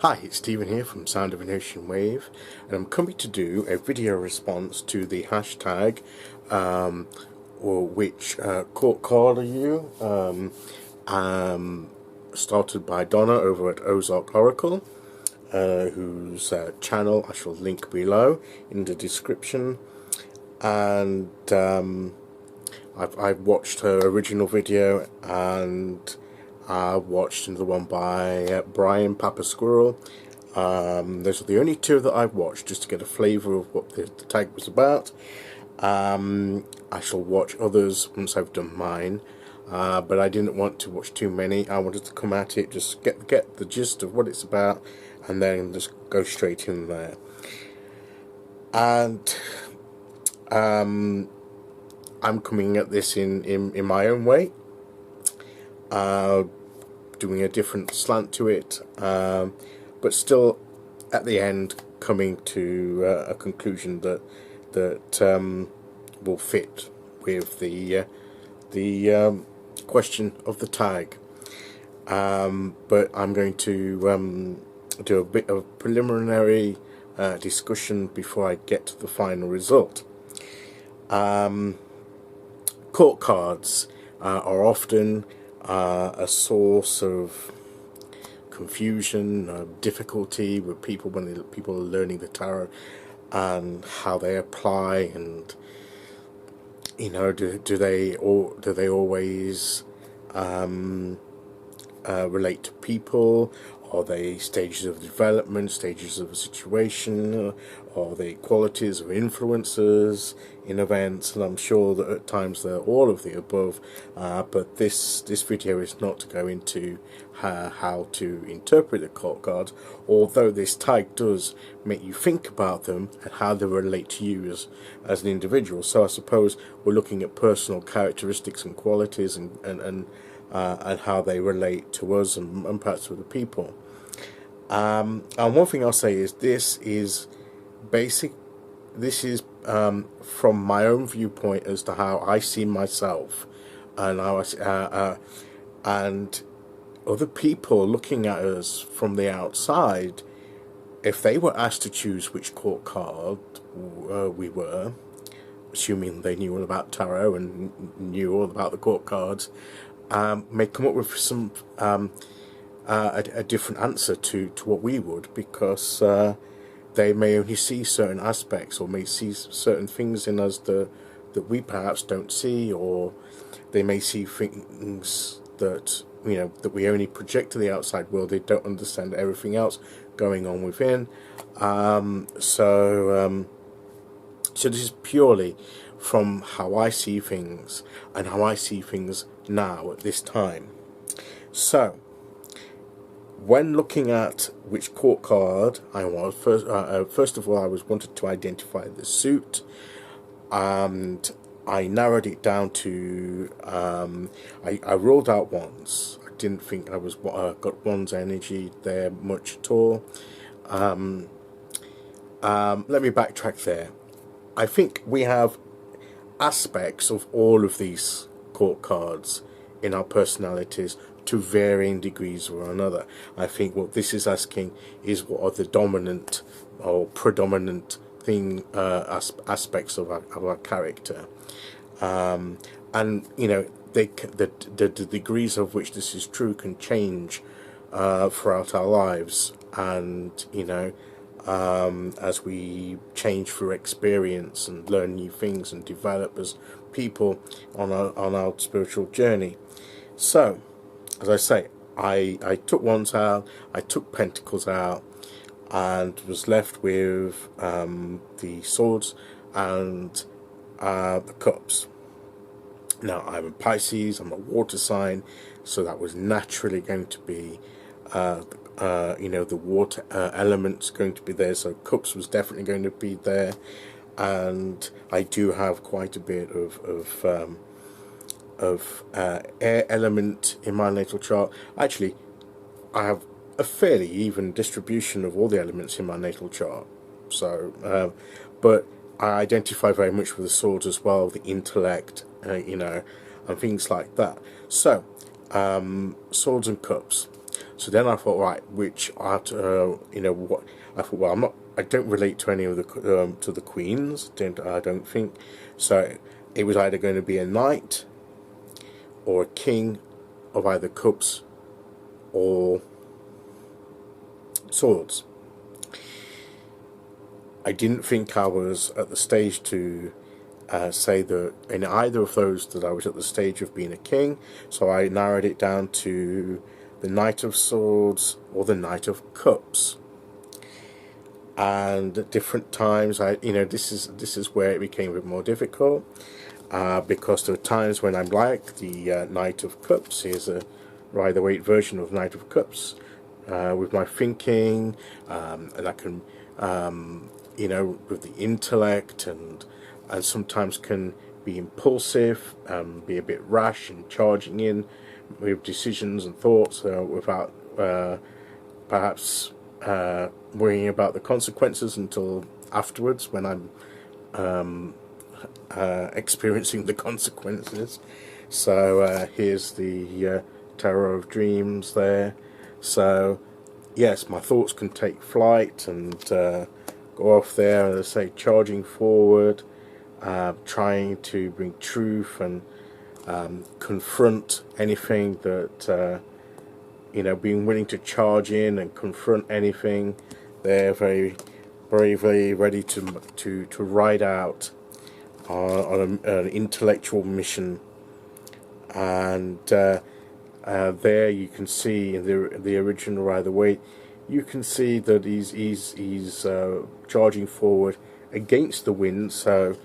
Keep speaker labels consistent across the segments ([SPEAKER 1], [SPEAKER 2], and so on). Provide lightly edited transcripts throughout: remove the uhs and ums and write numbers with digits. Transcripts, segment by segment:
[SPEAKER 1] Hi, it's Stephen here from Sound of an Ocean Wave, and I'm coming to do a video response to the hashtag, or which court card are you? Started by Donna over at Ozark Oracle, whose channel I shall link below in the description, and I've watched her original video, and I watched another one by Brian Papa Squirrel. Those are the only two that I've watched, just to get a flavour of what the tag was about. I shall watch others once I've done mine, but I didn't want to watch too many. I wanted to come at it, just get the gist of what it's about, and then just go straight in there. And I'm coming at this in my own way, doing a different slant to it, but still at the end coming to a conclusion that will fit with the question of the tag. But I'm going to do a bit of preliminary discussion before I get to the final result. Court cards are often a source of confusion, difficulty with people when people are learning the tarot and how they apply, and do they always relate to people? Are they stages of development, stages of a situation? Are they qualities or influences in events? And I'm sure that at times they're all of the above, but this video is not to go into how to interpret the court cards, although this tag does make you think about them and how they relate to you as an individual. So I suppose we're looking at personal characteristics and qualities, and how they relate to us and perhaps to other people. And one thing I'll say is this is from my own viewpoint as to how I see myself, and how and other people looking at us from the outside. If they were asked to choose which court card we were, assuming they knew all about tarot and knew all about the court cards, may come up with some a different answer to what we would, because they may only see certain aspects, or may see certain things in us that we perhaps don't see, or they may see things that that we only project to the outside world. They don't understand everything else going on within. So this is purely from how I see things, and how I see things now at this time. So when looking at which court card I was, first of all, I wanted to identify the suit, and I narrowed it down to I ruled out wands. I didn't think I was got wands energy there much at all. Let me backtrack there. I think we have aspects of all of these court cards in our personalities to varying degrees or another. I think what this is asking is, what are the dominant or predominant aspects of our character, and the degrees of which this is true can change throughout our lives, and as we change through experience and learn new things and develop as people on our spiritual journey. So, as I say, I took wands out, I took pentacles out, and was left with the swords and the cups. Now, I'm a Pisces, I'm a water sign, so that was naturally going to be the water element's going to be there, so cups was definitely going to be there. And I do have quite a bit of air element in my natal chart. Actually, I have a fairly even distribution of all the elements in my natal chart. So, but I identify very much with the swords as well, the intellect, and things like that. So, swords and cups. So then I thought, right, which art, what I thought, well, I don't relate to any of the to the queens. I don't think so. It was either going to be a knight or a king of either cups or swords. I didn't think I was at the stage to say that in either of those that I was at the stage of being a king, so I narrowed it down to the Knight of Swords or the Knight of Cups. And at different times, this is where it became a bit more difficult, because there are times when I'm like the Knight of Cups. Here's a rider-weight version of Knight of Cups, with my thinking, and I can, with the intellect, and sometimes can be impulsive, be a bit rash and charging in with decisions and thoughts without perhaps worrying about the consequences until afterwards, when I'm experiencing the consequences. So here's the Tower of Dreams there. So yes, my thoughts can take flight and go off there, as I say, charging forward, trying to bring truth and confront anything that, being willing to charge in and confront anything. They're very bravely ready to ride out on an intellectual mission. And there you can see in the original Rider-Waite, you can see that he's charging forward against the wind, so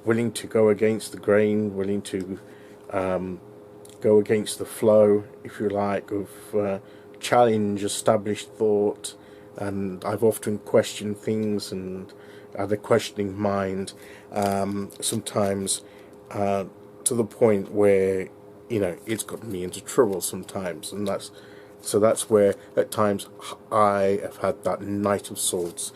[SPEAKER 1] willing to go against the grain, willing to go against the flow, if you like, of challenge established thought. And I've often questioned things and had a questioning mind, sometimes to the point where it's gotten me into trouble sometimes, and that's where at times I have had that Knight of Swords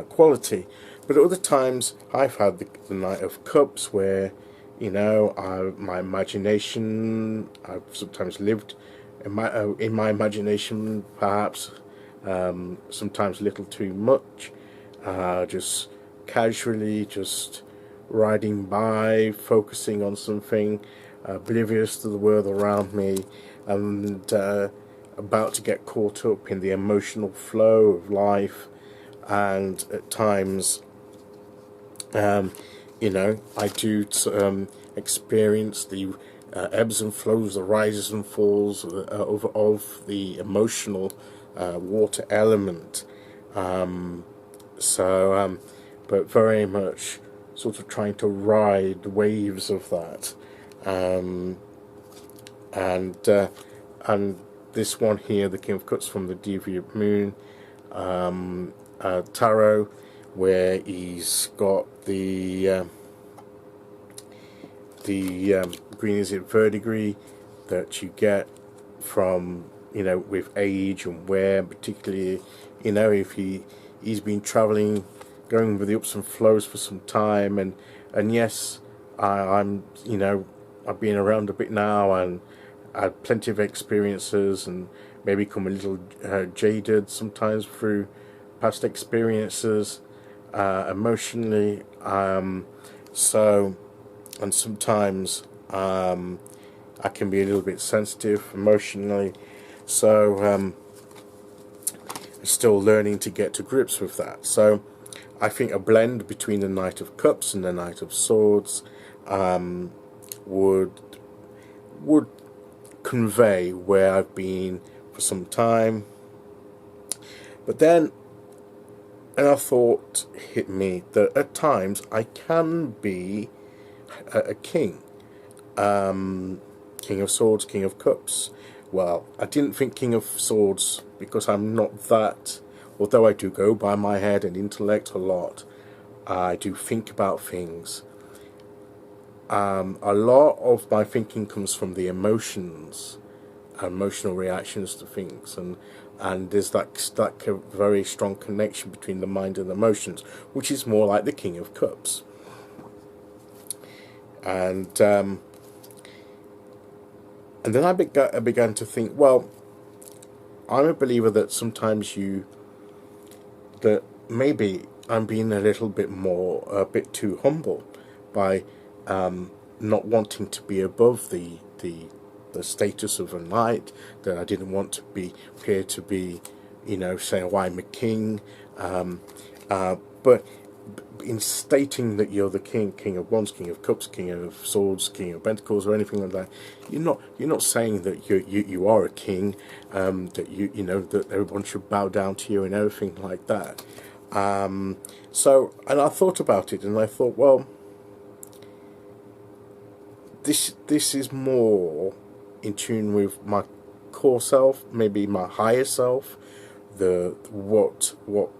[SPEAKER 1] quality. But at other times I've had the Knight of Cups, where my imagination, I've sometimes lived in my imagination, perhaps sometimes a little too much, just casually, just riding by, focusing on something, oblivious to the world around me, and about to get caught up in the emotional flow of life. And at times, I do experience the ebbs and flows, the rises and falls of the emotional water element. But very much sort of trying to ride the waves of that. And this one here, the King of Cups from the Deviant Moon tarot, where he's got the green, is it verdigris, that you get from with age and wear, particularly if he's been traveling, going with the ups and flows for some time, and yes, I'm I've been around a bit now and had plenty of experiences, and maybe become a little jaded sometimes through past experiences, emotionally, and sometimes I can be a little bit sensitive emotionally, so I'm still learning to get to grips with that. So I think a blend between the Knight of Cups and the Knight of Swords would convey where I've been for some time. But then another thought hit me that at times I can be a king. King of Swords, King of Cups. Well, I didn't think King of Swords because I'm not that, although I do go by my head and intellect a lot. I do think about things. A lot of my thinking comes from the emotions, emotional reactions to things, and there's that very strong connection between the mind and emotions, which is more like the King of Cups. And then I began to think, well, I'm a believer that sometimes that maybe I'm being a little bit a bit too humble by not wanting to be above the status of a knight, that I didn't want to appear to be, saying, "Oh, I'm a king," but in stating that you're the king of wands, king of cups, king of swords, king of pentacles, or anything like that, you're not saying that you are a king, that that everyone should bow down to you and everything like that. So, and I thought about it, and I thought, well, this is more in tune with my core self, maybe my higher self, what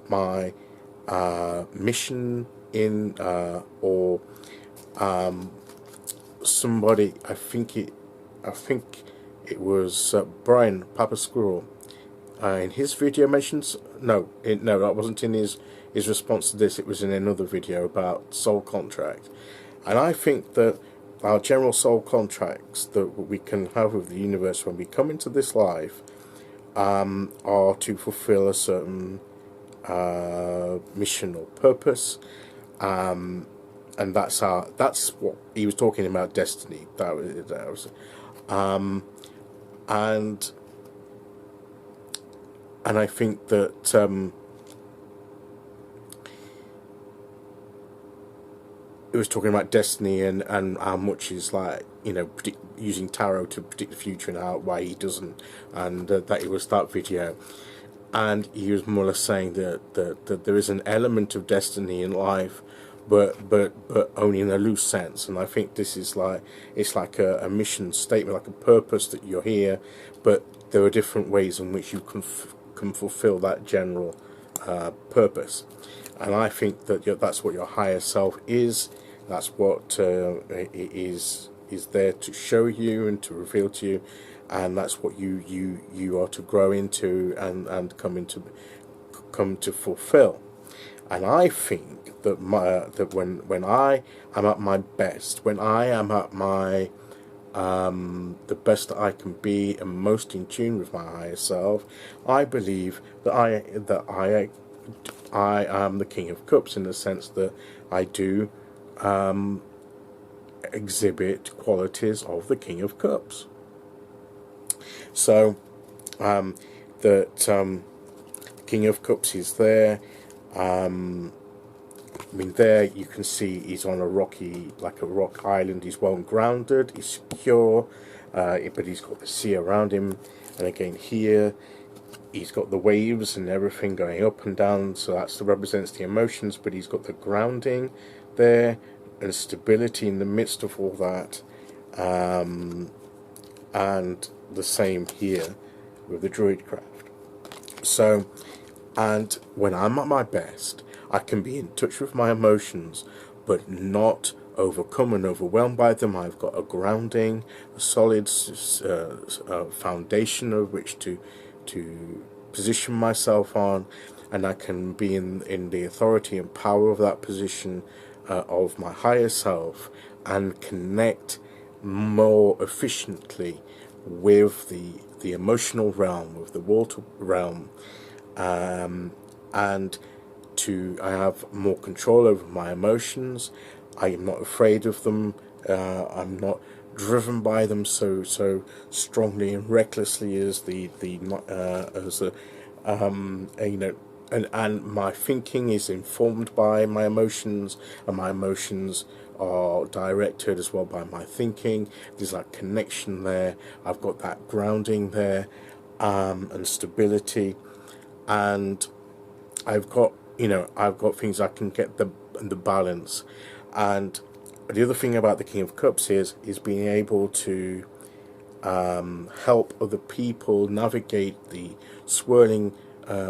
[SPEAKER 1] my mission in, or somebody. I think it was Brian Papa Squirrel in his video mentions. No, that wasn't in his response to this. It was in another video about soul contract, and I think that our general soul contracts that we can have with the universe when we come into this life are to fulfill a certain mission or purpose, and that's what he was talking about, destiny. That was and I think that it was talking about destiny and how much is like, using tarot to predict the future, and why he doesn't, and that it was that video. And he was more or less saying that there is an element of destiny in life, but only in a loose sense. And I think this is like, it's like a mission statement, like a purpose, that you're here, but there are different ways in which you can fulfill that general purpose. And I think that that's what your higher self is. That's what is there to show you and to reveal to you, and that's what you are to grow into and come to fulfill. And I think that when I am at my best, when I am at my the best that I can be and most in tune with my higher self, I believe that I am the King of Cups, in the sense that I do exhibit qualities of the King of Cups. So King of Cups is there. There you can see he's on a rock island. He's well grounded, he's secure, but he's got the sea around him. And again here, he's got the waves and everything going up and down, so that represents the emotions, but he's got the grounding there and stability in the midst of all that. And the same here with the Druidcraft. So, and when I'm at my best, I can be in touch with my emotions, but not overcome and overwhelmed by them. I've got a grounding, a solid foundation of which to position myself on, and I can be in the authority and power of that position of my higher self, and connect more efficiently with the emotional realm, with the water realm, and I have more control over my emotions. I am not afraid of them. I'm not driven by them so strongly and recklessly as and my thinking is informed by my emotions, and my emotions are directed as well by my thinking. There's that connection there. I've got that grounding there, and stability, and I've got things I can get the balance. And the other thing about the King of Cups is being able to help other people navigate the swirling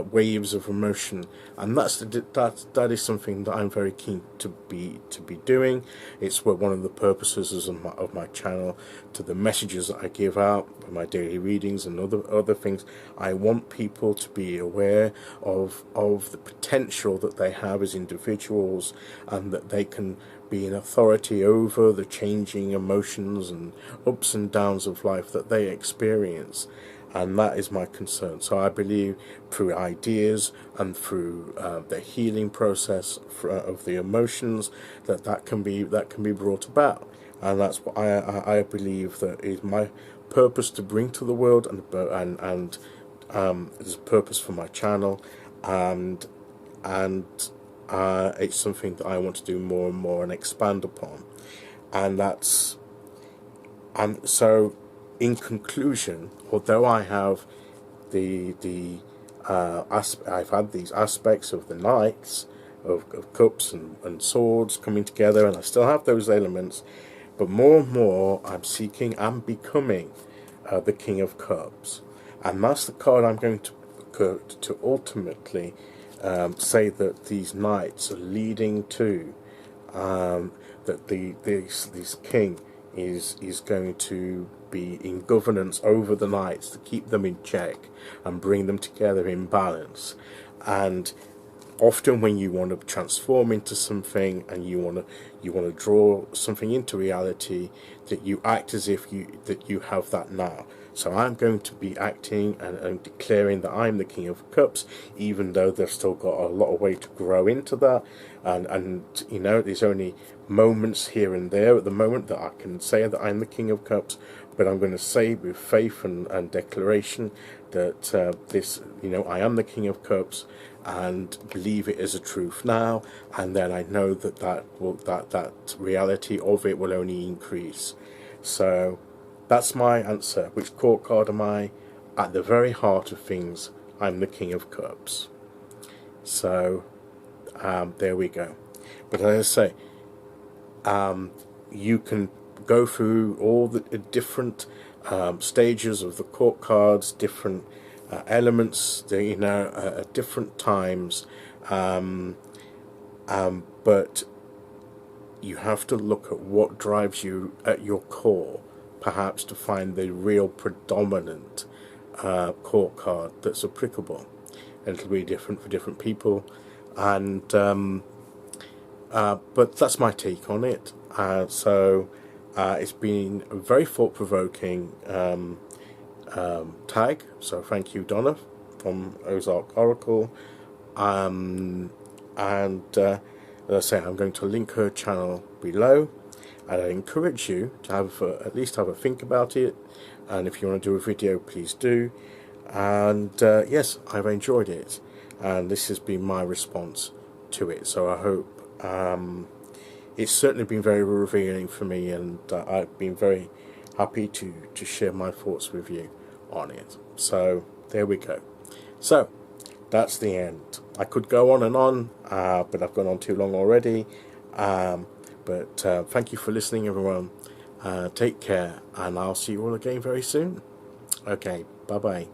[SPEAKER 1] waves of emotion, and that is something that I'm very keen to be doing. It's one of the purposes of my channel, to the messages that I give out, my daily readings and other things. I want people to be aware of the potential that they have as individuals, and that they can be an authority over the changing emotions and ups and downs of life that they experience. and that is my concern. So I believe through ideas and through the healing process of the emotions, that can be brought about, and that's what I believe that is my purpose to bring to the world, and there's a purpose for my channel, and it's something that I want to do more and more and expand upon, and that's. And so, in conclusion, although I have I've had these aspects of the knights, of cups and swords coming together, and I still have those elements, but more and more I'm seeking and becoming the King of Cups, and that's the card I'm going to ultimately say that these knights are leading to, that this king is going to be in governance over the knights to keep them in check and bring them together in balance. And often when you want to transform into something and you want to draw something into reality, that you act as if you have that now. So I'm going to be acting and declaring that I'm the King of Cups, even though they've still got a lot of way to grow into that, and you know, there's only moments here and there at the moment that I can say that I'm the King of Cups, but I'm going to say with faith and declaration that this, you know, I am the King of Cups, and believe it as a truth now, and then I know that reality of it will only increase. So that's my answer. Which court card am I? At the very heart of things, I'm the King of Cups. So there we go. But as I say, you can go through all the different stages of the court cards, different elements, you know, at different times, but you have to look at what drives you at your core, perhaps to find the real predominant court card that's applicable. And it'll be different for different people, and but that's my take on it. So it's been a very thought-provoking tag, so thank you, Donna from Ozark Oracle, and as I say, I'm going to link her channel below, and I encourage you to have at least have a think about it, and if you want to do a video, please do. And yes, I've enjoyed it, and this has been my response to it, so I hope it's certainly been very revealing for me, and I've been very happy to share my thoughts with you on it. So there we go. So that's the end. I could go on and on, but I've gone on too long already. But thank you for listening, everyone. Take care, and I'll see you all again very soon. Okay, bye bye.